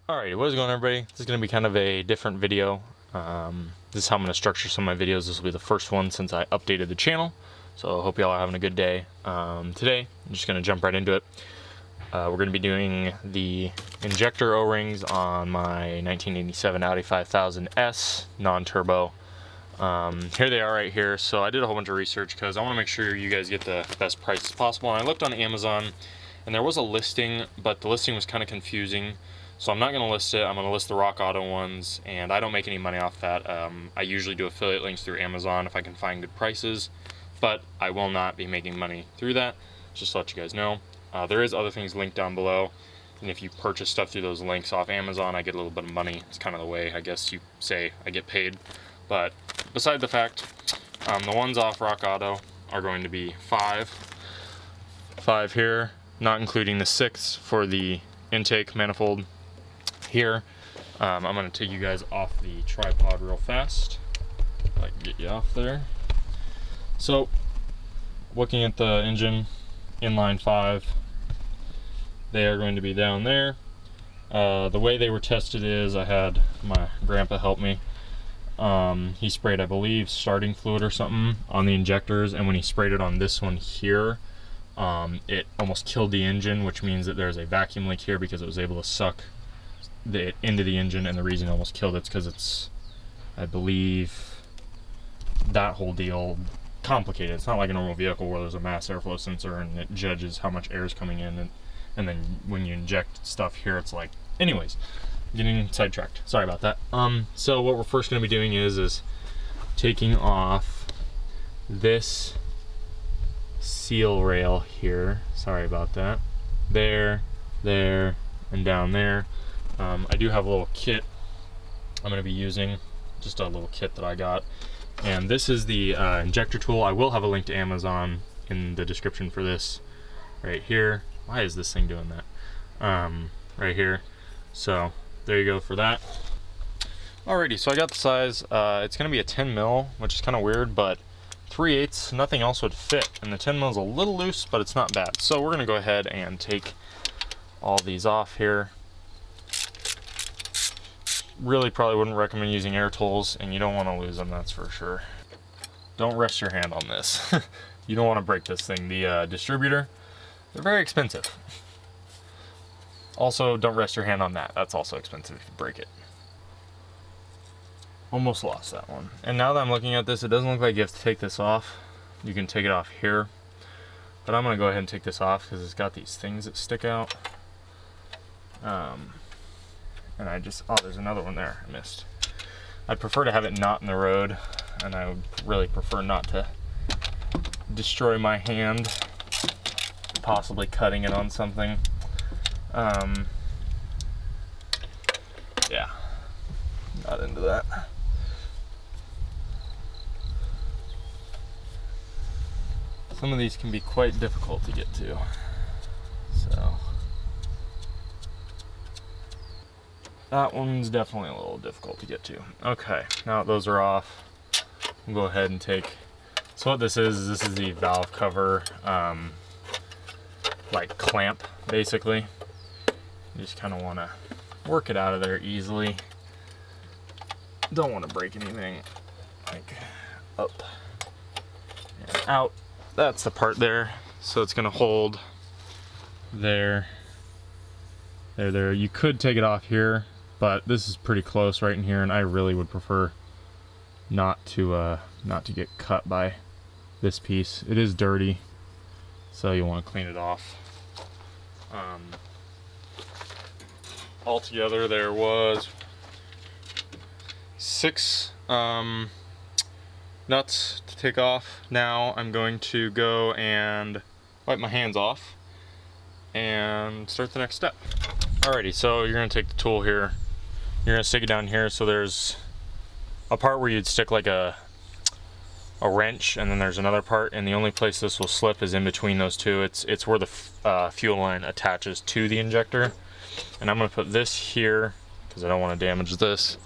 Alright, what is going on, everybody? This is going to be kind of a different video. This is how I'm going to structure some of my videos. This will be the first one since I updated the channel. So I hope y'all are having a good day. Today, I'm just going to jump right into it. We're going to be doing the injector O-rings on my 1987 Audi 5000S non-turbo. Here they are right here. So I did a whole bunch of research because I want to make sure you guys get the best prices possible. And I looked on Amazon and there was a listing, but the listing was kind of confusing. So I'm not going to list it. I'm going to list the Rock Auto ones, and I don't make any money off that. I usually do affiliate links through Amazon if I can find good prices, but I will not be making money through that, just to let you guys know. There is other things linked down below, and if you purchase stuff through those links off Amazon, I get a little bit of money. It's kind of the way, I guess you say, I get paid. But beside the fact, the ones off Rock Auto are going to be five here, not including the 6 for the intake manifold. Here, I'm going to take you guys off the tripod real fast. If I can get you off there. So, looking at the engine, inline 5, they are going to be down there. The way they were tested is I had my grandpa help me. He sprayed, I believe, starting fluid or something on the injectors, and when he sprayed it on this one here, it almost killed the engine, which means that there's a vacuum leak here because it was able to suck it into the engine, and the reason it almost killed it's because it's, I believe, that whole deal complicated. It's not like a normal vehicle where there's a mass airflow sensor and it judges how much air is coming in, and then when you inject stuff here, it's like, anyways, getting sidetracked. Sorry about that. So what we're first going to be doing is taking off this seal rail here. Sorry about that. There, and down there. I do have a little kit I'm going to be using, just a little kit that I got, and this is the injector tool. I will have a link to Amazon in the description for this right here. Why is this thing doing that? Right here. So there you go for that. Alrighty, so I got the size. It's going to be a 10 mil, which is kind of weird, but 3/8, nothing else would fit, and the 10 mil is a little loose, but it's not bad. So we're going to go ahead and take all these off here. Really probably wouldn't recommend using air tools, and you don't want to lose them, that's for sure. Don't rest your hand on this. You don't want to break this thing. The distributor, they're very expensive. Also, don't rest your hand on that. That's also expensive if you break it. Almost lost that one. And now that I'm looking at this, it doesn't look like you have to take this off. You can take it off here. But I'm going to go ahead and take this off because it's got these things that stick out. And I just, oh, there's another one there I missed. I'd prefer to have it not in the road, and I would really prefer not to destroy my hand, possibly cutting it on something. Yeah, not into that. Some of these can be quite difficult to get to, so. That one's definitely a little difficult to get to. Okay, now that those are off, we'll go ahead and take, so what this is the valve cover, like clamp, basically. You just kind of want to work it out of there easily. Don't want to break anything, like up and out. That's the part there, so it's going to hold there. You could take it off here, but this is pretty close right in here, and I really would prefer not to get cut by this piece. It is dirty, so you want to clean it off. Altogether, there was 6 nuts to take off. Now I'm going to go and wipe my hands off and start the next step. Alrighty, so you're going to take the tool here. You're going to stick it down here, so there's a part where you'd stick like a wrench, and then there's another part, and the only place this will slip is in between those two. It's where the fuel line attaches to the injector. And I'm going to put this here because I don't want to damage this.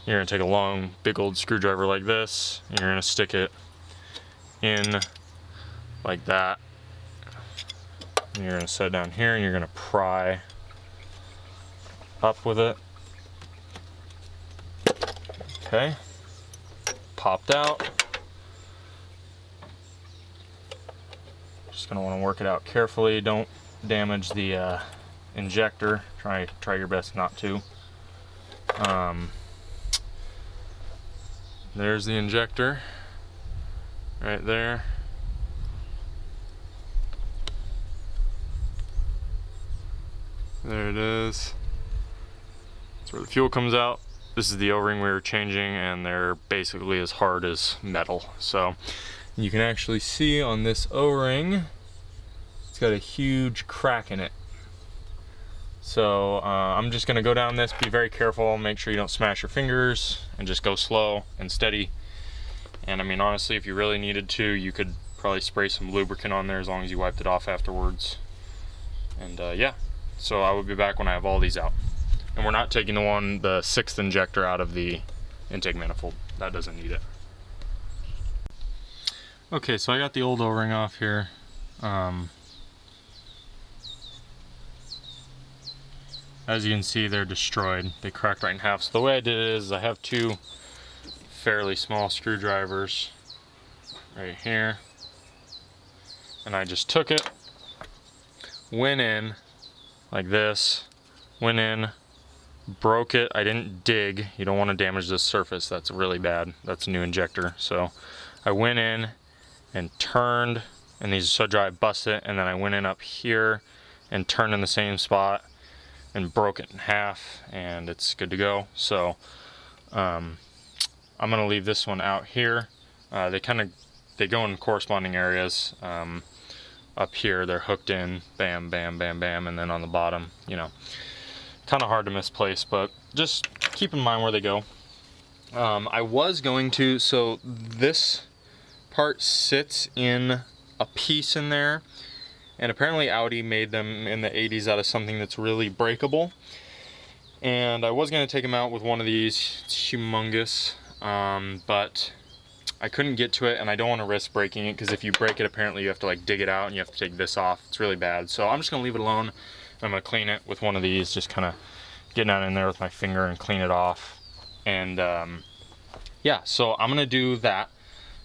You're going to take a long, big old screwdriver like this, and you're going to stick it in like that. And you're going to set it down here, and you're going to pry up with it. Okay, popped out. Just gonna want to work it out carefully. Don't damage the injector. Try your best not to. There's the injector right there. There it is. That's where the fuel comes out. This is the O-ring we were changing, and they're basically as hard as metal. So you can actually see on this O-ring, it's got a huge crack in it. So I'm just gonna go down this, be very careful, make sure you don't smash your fingers, and just go slow and steady. And I mean, honestly, if you really needed to, you could probably spray some lubricant on there as long as you wiped it off afterwards. And yeah, so I will be back when I have all these out. And we're not taking the 6th injector out of the intake manifold. That doesn't need it. Okay, so I got the old O-ring off here. As you can see, they're destroyed. They cracked right in half. So the way I did it is I have 2 fairly small screwdrivers right here. And I just took it, went in like this, went in, broke it. I didn't dig. You don't want to damage this surface. That's really bad. That's a new injector. So I went in and turned, and these are so dry I bust it, and then I went in up here and turned in the same spot and broke it in half, and it's good to go. So I'm gonna leave this one out here. They go in corresponding areas. Up here they're hooked in, bam, bam, bam, bam, and then on the bottom, you know, kind of hard to misplace, but just keep in mind where they go. I was going to, so this part sits in a piece in there, and apparently Audi made them in the 80s out of something that's really breakable. And I was going to take them out with one of these. It's humongous, but I couldn't get to it, and I don't want to risk breaking it, because if you break it, apparently you have to like dig it out and you have to take this off. It's really bad. So I'm just going to leave it alone. I'm going to clean it with one of these, just kind of get down in there with my finger and clean it off. And yeah, so I'm going to do that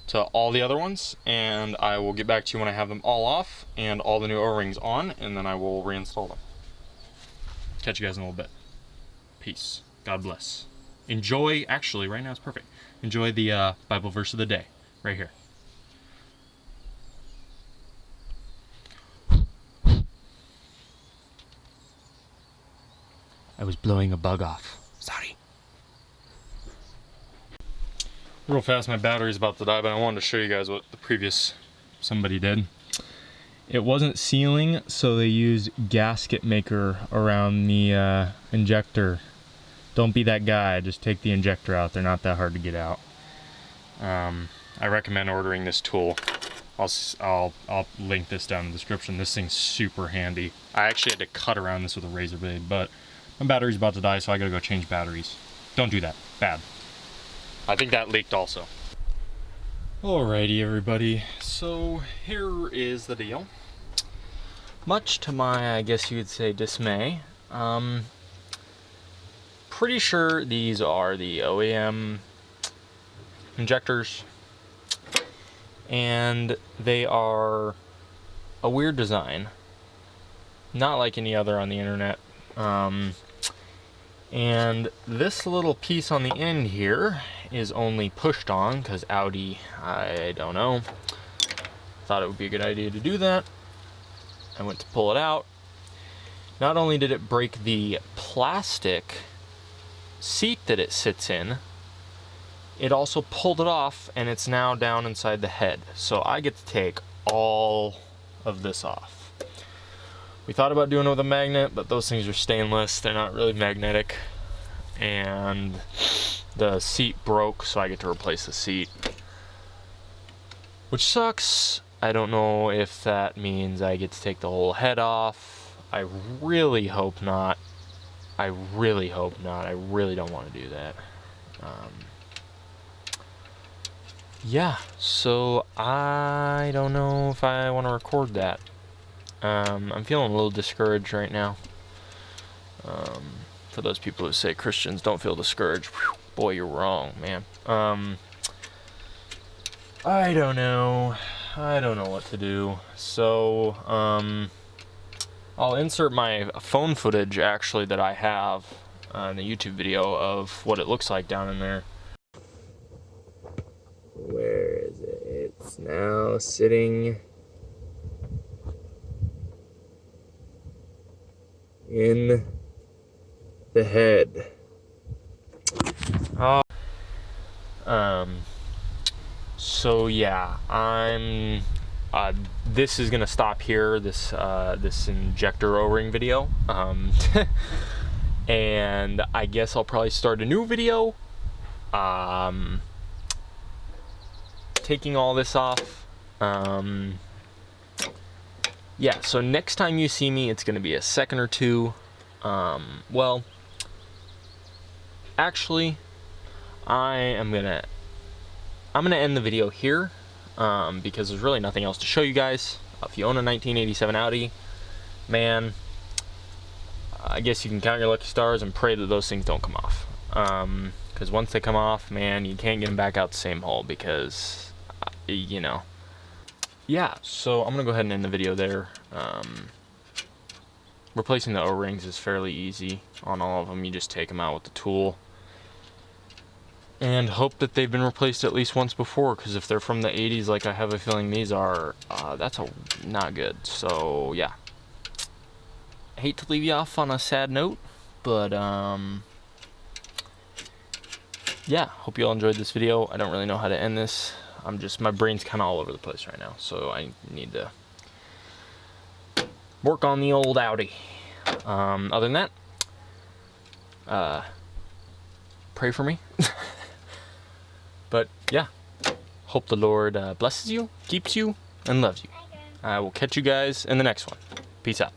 to all the other ones, and I will get back to you when I have them all off and all the new O-rings on, and then I will reinstall them. Catch you guys in a little bit. Peace. God bless. Enjoy, actually right now it's perfect. Enjoy the Bible verse of the day, right here. I was blowing a bug off. Sorry. Real fast, my battery's about to die, but I wanted to show you guys what the previous somebody did. It wasn't sealing, so they used gasket maker around the injector. Don't be that guy, just take the injector out. They're not that hard to get out. I recommend ordering this tool. I'll link this down in the description. This thing's super handy. I actually had to cut around this with a razor blade, but my battery's about to die, so I gotta go change batteries. Don't do that, bad. I think that leaked also. Alrighty everybody, so here is the deal. Much to my, I guess you would say, dismay, pretty sure these are the OEM injectors, and they are a weird design, not like any other on the internet. And this little piece on the end here is only pushed on because Audi, I don't know, thought it would be a good idea to do that. I went to pull it out. Not only did it break the plastic seat that it sits in, it also pulled it off, and it's now down inside the head. So I get to take all of this off. We thought about doing it with a magnet, but those things are stainless. They're not really magnetic. And the seat broke, so I get to replace the seat, which sucks. I don't know if that means I get to take the whole head off. I really hope not. I really hope not. I really don't want to do that. Yeah, so I don't know if I want to record that. I'm feeling a little discouraged right now. Feeling for those people who say Christians don't feel discouraged. Whew, boy, you're wrong, man. I don't know what to do. So, I'll insert my phone footage, actually, that I have in the YouTube video of what it looks like down in there. Where is it? It's now sitting in the head. Oh. So yeah, this is gonna stop here. This injector O-ring video. And I guess I'll probably start a new video. Taking all this off. Yeah, so next time you see me, it's gonna be a second or two. Well, actually, I'm gonna end the video here, because there's really nothing else to show you guys. If you own a 1987 Audi, man, I guess you can count your lucky stars and pray that those things don't come off. Because once they come off, man, you can't get them back out the same hole, because, you know. Yeah, so I'm gonna go ahead and end the video there. Replacing the O-rings is fairly easy on all of them. You just take them out with the tool and hope that they've been replaced at least once before, because if they're from the 80s like I have a feeling these are, that's not good. So yeah, I hate to leave you off on a sad note, but yeah, hope you all enjoyed this video. I don't really know how to end this. My brain's kind of all over the place right now, so I need to work on the old Audi. Other than that, pray for me. But yeah, hope the Lord blesses you, keeps you, and loves you. I will catch you guys in the next one. Peace out.